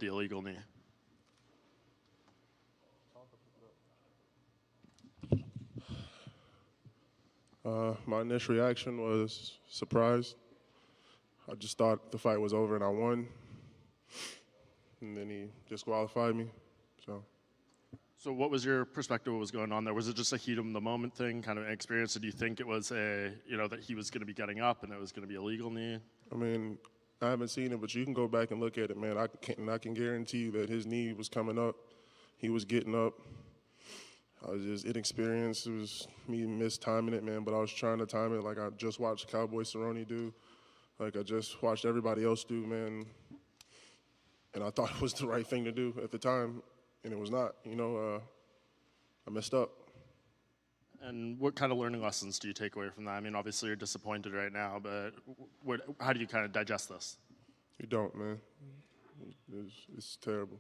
the illegal knee? My initial reaction was surprised. I just thought the fight was over and I won. And then he disqualified me. So what was your perspective of what was going on there? Was it just a heat of the moment thing, kind of an experience? Did you think it was that he was going to be getting up and it was going to be a legal knee? I mean, I haven't seen it, but you can go back and look at it, man. I can guarantee you that his knee was coming up. He was getting up. I was just inexperienced. It was me mistiming it, man, but I was trying to time it like I just watched Cowboy Cerrone do, like I just watched everybody else do, man. And I thought it was the right thing to do at the time, and it was not. I messed up. And what kind of learning lessons do you take away from that? I mean, obviously you're disappointed right now, but how do you kind of digest this? You don't, man. It's terrible.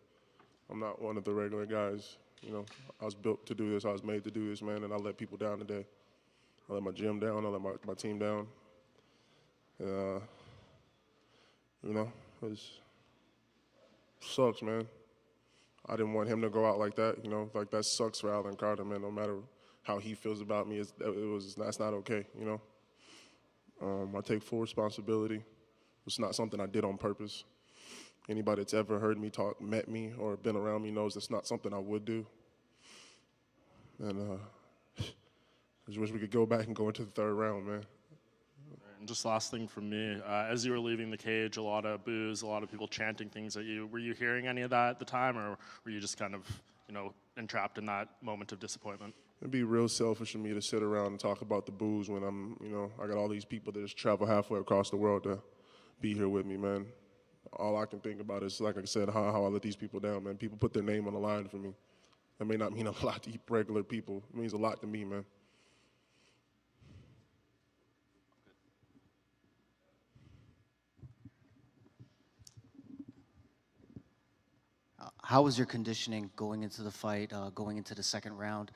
I'm not one of the regular guys. I was built to do this. I was made to do this, man, and I let people down today. I let my gym down. I let my team down. It sucks, man. I didn't want him to go out like that, like that sucks for Alan Carter, man. No matter how he feels about me, that's not okay, I take full responsibility. It's not something I did on purpose. Anybody that's ever heard me talk, met me, or been around me knows it's not something I would do. And I just wish we could go back and go into the third round, man. And just last thing from me, as you were leaving the cage, a lot of boos, a lot of people chanting things at you. Were you hearing any of that at the time, or were you just kind of, entrapped in that moment of disappointment? It'd be real selfish of me to sit around and talk about the boos when I got all these people that just travel halfway across the world to be here with me, man. All I can think about is, like I said, how I let these people down, man. People put their name on the line for me. That may not mean a lot to regular people. It means a lot to me, man. How was your conditioning going into the fight, going into the second round?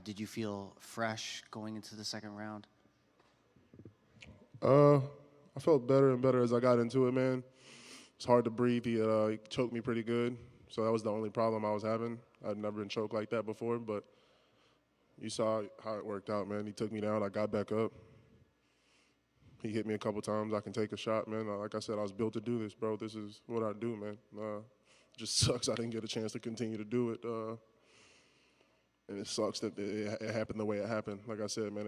Did you feel fresh going into the second round? I felt better and better as I got into it, man. It's hard to breathe. He choked me pretty good, so that was the only problem I was having. I'd never been choked like that before, but you saw how it worked out, man. He took me down. I got back up. He hit me a couple times. I can take a shot, man. Like I said, I was built to do this, bro. This is what I do, man. It just sucks I didn't get a chance to continue to do it. And it sucks that it happened the way it happened. Like I said, man,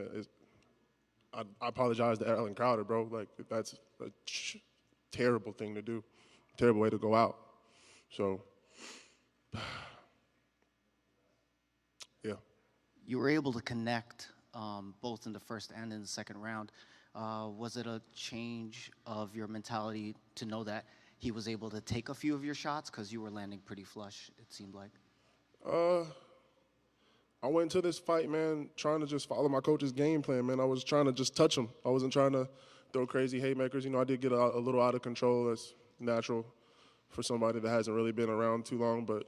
I apologize to Alan Crowder, bro. Like, that's a terrible thing to do. Terrible way to go out. So, yeah. You were able to connect both in the first and in the second round. Was it a change of your mentality to know that he was able to take a few of your shots because you were landing pretty flush, it seemed like? I went into this fight, man, trying to just follow my coach's game plan, man. I was trying to just touch him. I wasn't trying to throw crazy haymakers. I did get a little out of control. That's natural for somebody that hasn't really been around too long. But,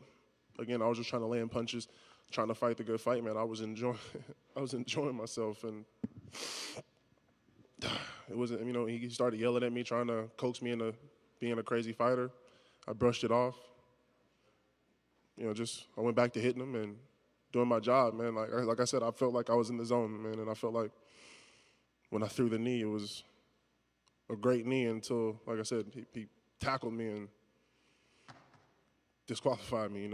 again, I was just trying to land punches, trying to fight the good fight, man. I was enjoying myself. And it wasn't, he started yelling at me, trying to coax me into being a crazy fighter. I brushed it off. I went back to hitting him and doing my job, man. Like I said, I felt like I was in the zone, man, and I felt like when I threw the knee, it was a great knee until, like I said, he tackled me and disqualified me,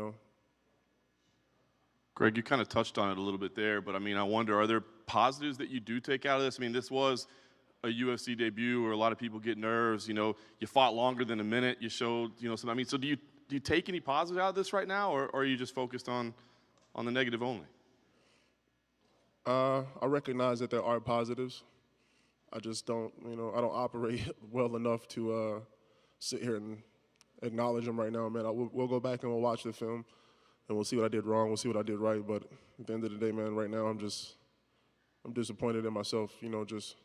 Greg, you kind of touched on it a little bit there, but I wonder, are there positives that you do take out of this? This was a UFC debut where a lot of people get nerves. You fought longer than a minute. You showed, some. So do you take any positives out of this right now, or are you just focused on the negative only? I recognize that there are positives. I just don't, I don't operate well enough to sit here and acknowledge them right now, man. We'll go back and we'll watch the film, and we'll see what I did wrong. We'll see what I did right. But at the end of the day, man, right now I'm disappointed in myself. Just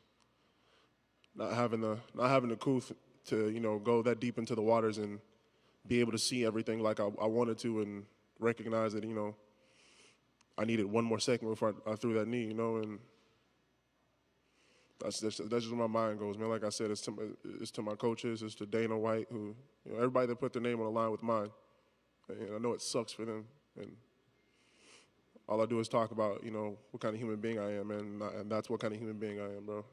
not having the cool to go that deep into the waters and be able to see everything like I wanted to, and recognize that I needed one more second before I threw that knee, and That's just where my mind goes, man. Like I said, it's to my coaches, it's to Dana White, who, everybody that put their name on the line with mine. And I know it sucks for them. And all I do is talk about, what kind of human being I am, man. And that's what kind of human being I am, bro.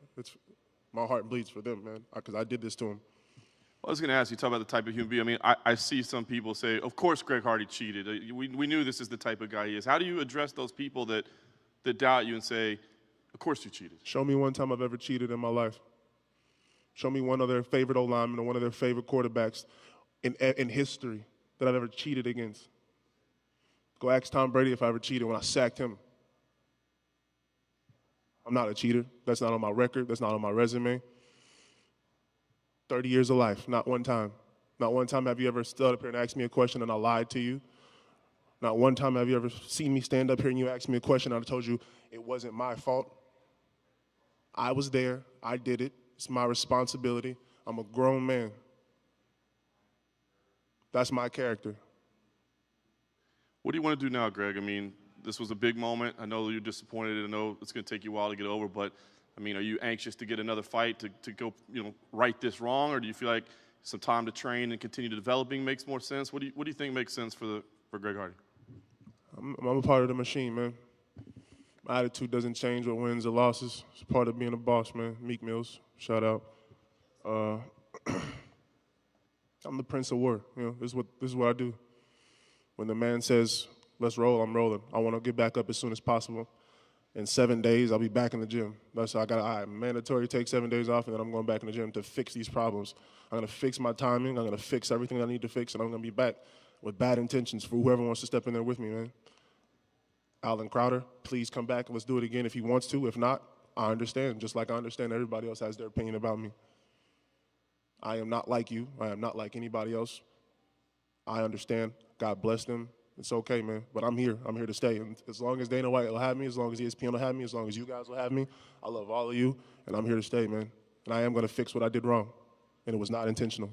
My heart bleeds for them, man, because I did this to them. Well, I was going to ask you, talk about the type of human being. I mean, I see some people say, of course Greg Hardy cheated. We knew this is the type of guy he is. How do you address those people that doubt you and say, of course you cheated? Show me one time I've ever cheated in my life. Show me one of their favorite O-linemen or one of their favorite quarterbacks in history that I've ever cheated against. Go ask Tom Brady if I ever cheated when I sacked him. I'm not a cheater. That's not on my record. That's not on my resume. 30 years of life, not one time. Not one time have you ever stood up here and asked me a question and I lied to you. Not one time have you ever seen me stand up here and you asked me a question and I told you it wasn't my fault. I was there. I did it. It's my responsibility. I'm a grown man. That's my character. What do you want to do now, Greg? I mean, this was a big moment. I know you're disappointed. I know it's going to take you a while to get over, but I mean, are you anxious to get another fight to go, right this wrong, or do you feel like some time to train and continue developing makes more sense? What do you think makes sense for Greg Hardy? I'm a part of the machine, man. My attitude doesn't change with wins or losses. It's part of being a boss, man. Meek Mills, shout out. I'm the Prince of War. This is what I do. When the man says, let's roll, I'm rolling. I want to get back up as soon as possible. In 7 days, I'll be back in the gym. That's how I mandatory take 7 days off, and then I'm going back in the gym to fix these problems. I'm going to fix my timing. I'm going to fix everything I need to fix, and I'm going to be back with bad intentions for whoever wants to step in there with me, man. Alan Crowder, please come back and let's do it again if he wants to. If not, I understand, just like I understand everybody else has their opinion about me. I am not like you. I am not like anybody else. I understand. God bless them. It's okay, man. But I'm here. I'm here to stay. And as long as Dana White will have me, as long as ESPN will have me, as long as you guys will have me, I love all of you, and I'm here to stay, man. And I am going to fix what I did wrong, and it was not intentional.